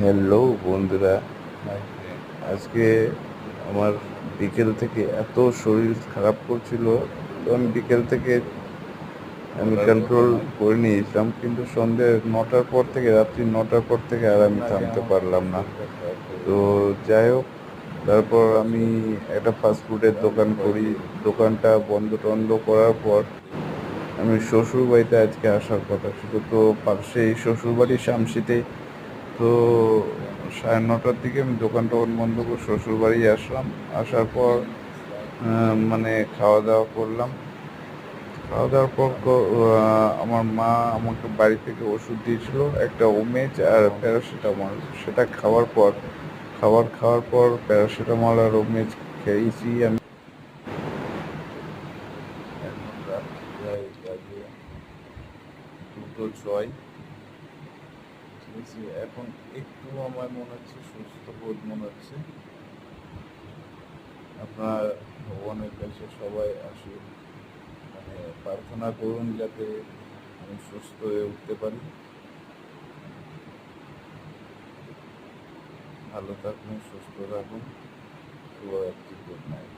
Hello বন্ধুরা, আজকে আমার বিকেল থেকে এত শরীর খারাপ করছিল। তো আমি বিকেল থেকে কন্ট্রোল করে নিয়েছিলাম, কিন্তু সন্ধ্যে 9টার পর থেকে, রাত্রি 9টার পর থেকে আর আমি থামতে পারলাম না। তো যাই হোক, তারপর আমি একটা ফাস্টফুডের দোকান করি। দোকানটা বন্ধ টন্ধ করার পর আমি শ্বশুর বাড়িতে আজকে আসার কথা ছিল। তো পাশেই শ্বশুর বাড়ি শামসিতেই। তো 9:30টার দিকে আমি দোকান টোকান বন্ধ করে শ্বশুর বাড়ি আসলাম। আসার পর মানে খাওয়া দাওয়া করলাম। খাওয়া দাওয়ার পর আমার মা আমাকে বাড়ি থেকে ওষুধ দিয়েছিল, একটা ওমেজ আর প্যারাসিটামল। সেটা খাওয়ার পর প্যারাসিটামল আর ওমেজ খেয়েছি আমি। এখন রাত প্রায় বাজে 2:06। ঠিক আছে, এখন একটু আমার মনে হচ্ছে সুস্থ বোধ মনে হচ্ছে। আপনার ভগবানের কাছে সবাই আসুন, মানে প্রার্থনা করুন যাতে আমি সুস্থ হয়ে উঠতে পারি। ভালো থাকুন, সুস্থ থাকুন। শুভরাত্রি, গুড নাইট।